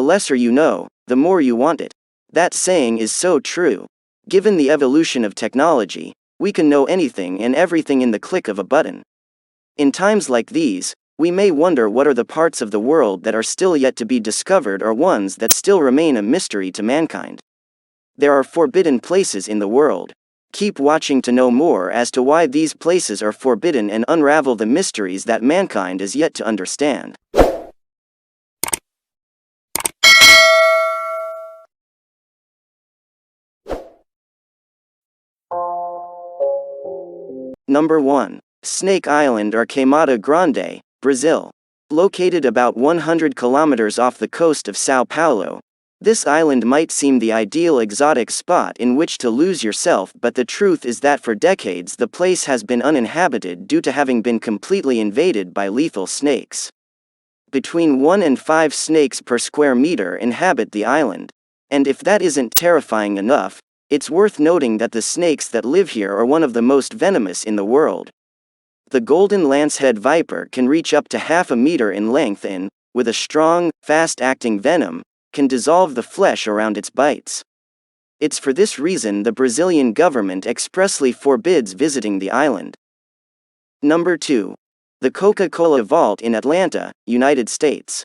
The lesser you know, the more you want it. That saying is so true. Given the evolution of technology, we can know anything and everything in the click of a button. In times like these, we may wonder what are the parts of the world that are still yet to be discovered or ones that still remain a mystery to mankind. There are forbidden places in the world. Keep watching to know more as to why these places are forbidden and unravel the mysteries that mankind is yet to understand. Number 1. Snake Island or Queimada Grande, Brazil. Located about 100 kilometers off the coast of Sao Paulo, this island might seem the ideal exotic spot in which to lose yourself, but the truth is that for decades the place has been uninhabited due to having been completely invaded by lethal snakes. Between 1 and 5 snakes per square meter inhabit the island. And if that isn't terrifying enough, it's worth noting that the snakes that live here are one of the most venomous in the world. The golden lancehead viper can reach up to half a meter in length and, with a strong, fast-acting venom, can dissolve the flesh around its bites. It's for this reason the Brazilian government expressly forbids visiting the island. Number 2. The Coca-Cola Vault in Atlanta, United States.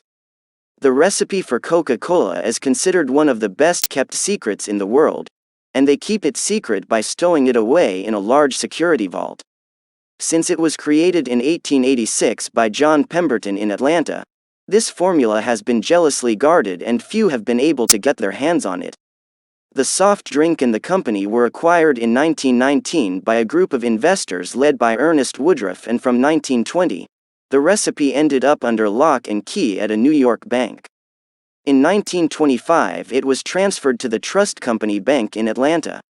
The recipe for Coca-Cola is considered one of the best-kept secrets in the world, and they keep it secret by stowing it away in a large security vault. Since it was created in 1886 by John Pemberton in Atlanta, this formula has been jealously guarded and few have been able to get their hands on it. The soft drink and the company were acquired in 1919 by a group of investors led by Ernest Woodruff, and from 1920, the recipe ended up under lock and key at a New York bank. In 1925 it was transferred to the Trust Company Bank in Atlanta.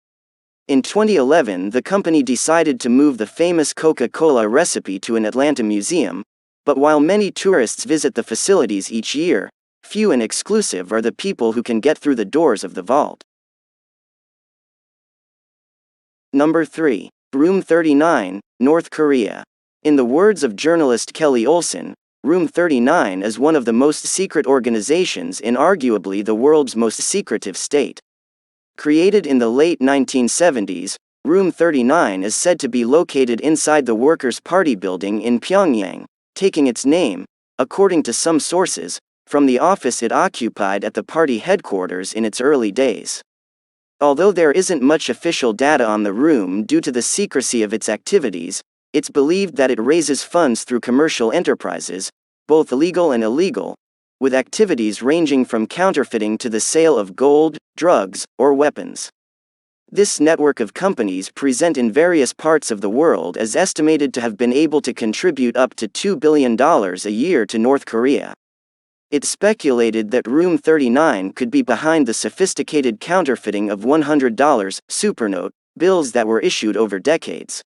In 2011 the company decided to move the famous Coca-Cola recipe to an Atlanta museum, but while many tourists visit the facilities each year, few and exclusive are the people who can get through the doors of the vault. Number 3. Room 39, North Korea. In the words of journalist Kelly Olson, Room 39 is one of the most secret organizations in arguably the world's most secretive state. Created in the late 1970s, Room 39 is said to be located inside the Workers' Party building in Pyongyang, taking its name, according to some sources, from the office it occupied at the party headquarters in its early days. Although there isn't much official data on the room due to the secrecy of its activities, it's believed that it raises funds through commercial enterprises, both legal and illegal, with activities ranging from counterfeiting to the sale of gold, drugs, or weapons. This network of companies present in various parts of the world is estimated to have been able to contribute up to $2 billion a year to North Korea. It's speculated that Room 39 could be behind the sophisticated counterfeiting of $100 supernote bills that were issued over decades.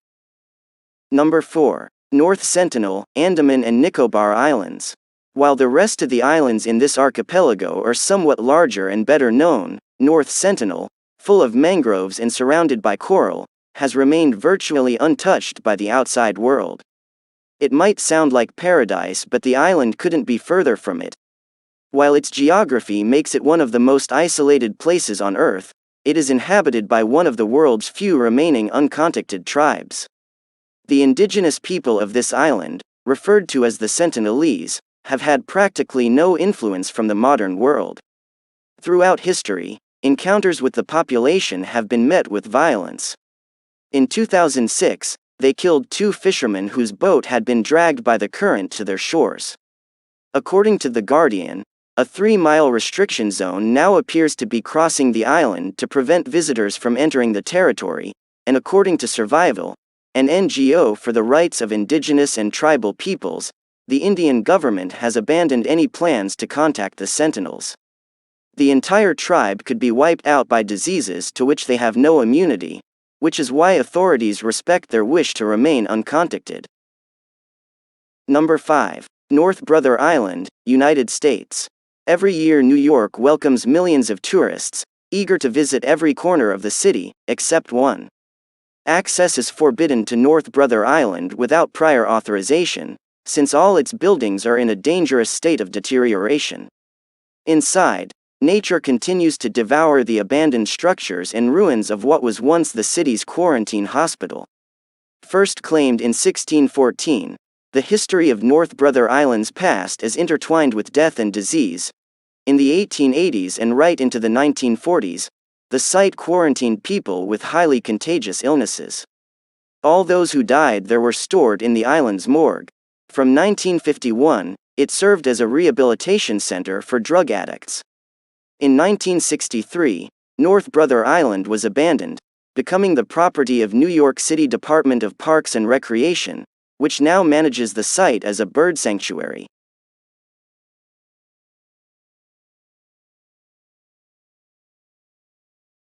Number 4. North Sentinel, Andaman and Nicobar Islands. While the rest of the islands in this archipelago are somewhat larger and better known, North Sentinel, full of mangroves and surrounded by coral, has remained virtually untouched by the outside world. It might sound like paradise, but the island couldn't be further from it. While its geography makes it one of the most isolated places on Earth, it is inhabited by one of the world's few remaining uncontacted tribes. The indigenous people of this island, referred to as the Sentinelese, have had practically no influence from the modern world. Throughout history, encounters with the population have been met with violence. In 2006, they killed 2 fishermen whose boat had been dragged by the current to their shores. According to The Guardian, a 3-mile restriction zone now appears to be crossing the island to prevent visitors from entering the territory, and according to Survival, an NGO for the rights of indigenous and tribal peoples, the Indian government has abandoned any plans to contact the Sentinels. The entire tribe could be wiped out by diseases to which they have no immunity, which is why authorities respect their wish to remain uncontacted. Number 5. North Brother Island, United States. Every year New York welcomes millions of tourists, eager to visit every corner of the city, except one. Access is forbidden to North Brother Island without prior authorization, since all its buildings are in a dangerous state of deterioration. Inside, nature continues to devour the abandoned structures and ruins of what was once the city's quarantine hospital. First claimed in 1614, the history of North Brother Island's past is intertwined with death and disease. In the 1880s and right into the 1940s, the site quarantined people with highly contagious illnesses. All those who died there were stored in the island's morgue. From 1951, it served as a rehabilitation center for drug addicts. In 1963, North Brother Island was abandoned, becoming the property of New York City Department of Parks and Recreation, which now manages the site as a bird sanctuary.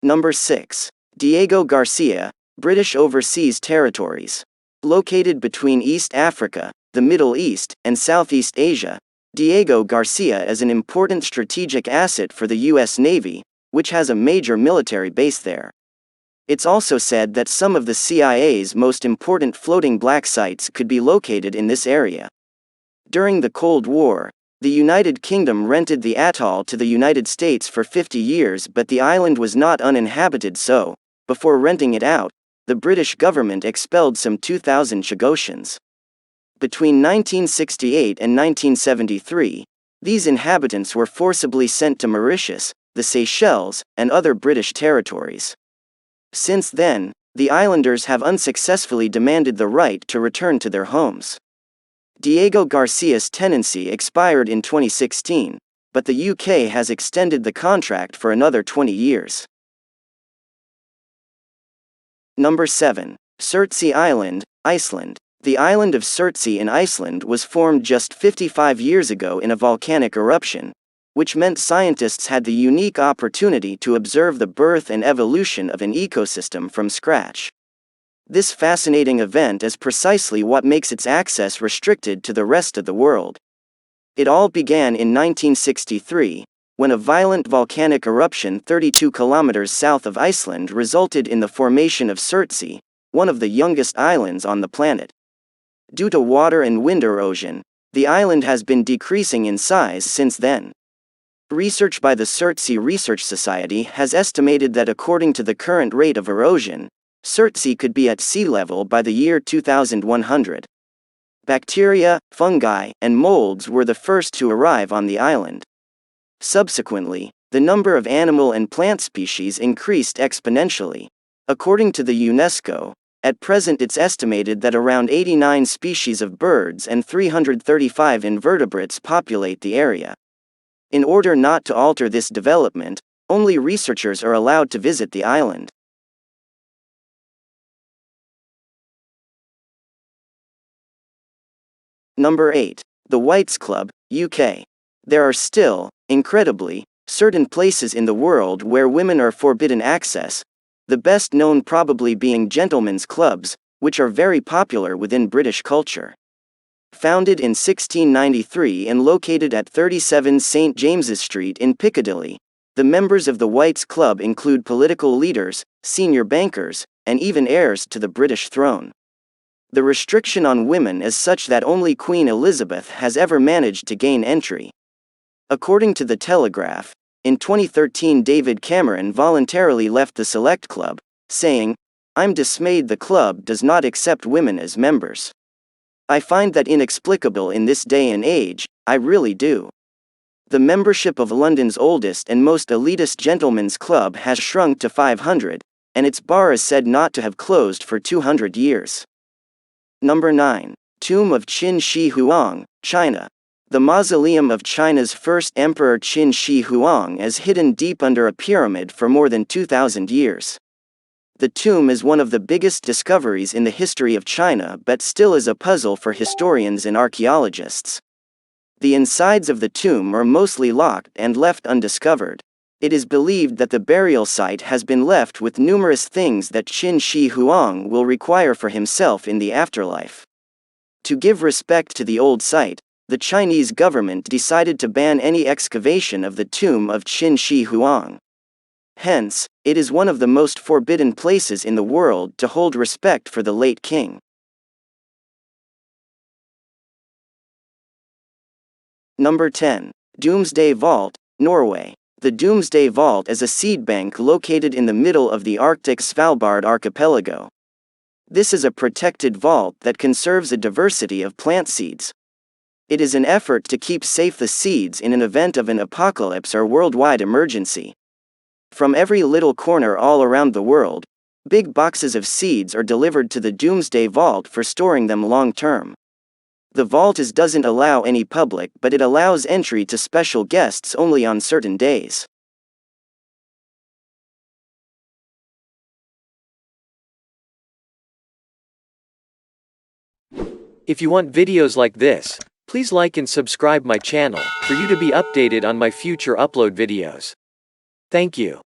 Number 6. Diego Garcia, British Overseas Territories. Located between East Africa, the Middle East, and Southeast Asia, Diego Garcia is an important strategic asset for the U.S. Navy, which has a major military base there. It's also said that some of the CIA's most important floating black sites could be located in this area. During the Cold War, the United Kingdom rented the atoll to the United States for 50 years, but the island was not uninhabited, so, before renting it out, the British government expelled some 2,000 Chagossians. Between 1968 and 1973, these inhabitants were forcibly sent to Mauritius, the Seychelles, and other British territories. Since then, the islanders have unsuccessfully demanded the right to return to their homes. Diego Garcia's tenancy expired in 2016, but the UK has extended the contract for another 20 years. Number 7. Surtsey Island, Iceland. The island of Surtsey in Iceland was formed just 55 years ago in a volcanic eruption, which meant scientists had the unique opportunity to observe the birth and evolution of an ecosystem from scratch. This fascinating event is precisely what makes its access restricted to the rest of the world. It all began in 1963, when a violent volcanic eruption 32 kilometers south of Iceland resulted in the formation of Surtsey, one of the youngest islands on the planet. Due to water and wind erosion, the island has been decreasing in size since then. Research by the Surtsey Research Society has estimated that according to the current rate of erosion, Surtsey could be at sea level by the year 2100. Bacteria, fungi, and molds were the first to arrive on the island. Subsequently, the number of animal and plant species increased exponentially. According to the UNESCO, at present it's estimated that around 89 species of birds and 335 invertebrates populate the area. In order not to alter this development, only researchers are allowed to visit the island. Number 8. The Whites Club, UK. There are still, incredibly, certain places in the world where women are forbidden access, the best known probably being gentlemen's clubs, which are very popular within British culture. Founded in 1693 and located at 37 St. James's Street in Piccadilly, the members of the Whites Club include political leaders, senior bankers, and even heirs to the British throne. The restriction on women is such that only Queen Elizabeth has ever managed to gain entry. According to The Telegraph, in 2013 David Cameron voluntarily left the Select Club, saying, "I'm dismayed the club does not accept women as members. I find that inexplicable in this day and age, I really do." The membership of London's oldest and most elitist gentlemen's club has shrunk to 500, and its bar is said not to have closed for 200 years. Number 9. Tomb of Qin Shi Huang, China. The mausoleum of China's first emperor Qin Shi Huang is hidden deep under a pyramid for more than 2,000 years. The tomb is one of the biggest discoveries in the history of China but still is a puzzle for historians and archaeologists. The insides of the tomb are mostly locked and left undiscovered. It is believed that the burial site has been left with numerous things that Qin Shi Huang will require for himself in the afterlife. To give respect to the old site, the Chinese government decided to ban any excavation of the tomb of Qin Shi Huang. Hence, it is one of the most forbidden places in the world to hold respect for the late king. Number 10. Doomsday Vault, Norway. The Doomsday Vault is a seed bank located in the middle of the Arctic Svalbard archipelago. This is a protected vault that conserves a diversity of plant seeds. It is an effort to keep safe the seeds in an event of an apocalypse or worldwide emergency. From every little corner all around the world, big boxes of seeds are delivered to the Doomsday Vault for storing them long term. The vault doesn't allow any public, but it allows entry to special guests only on certain days. If you want videos like this, please like and subscribe my channel for you to be updated on my future upload videos. Thank you.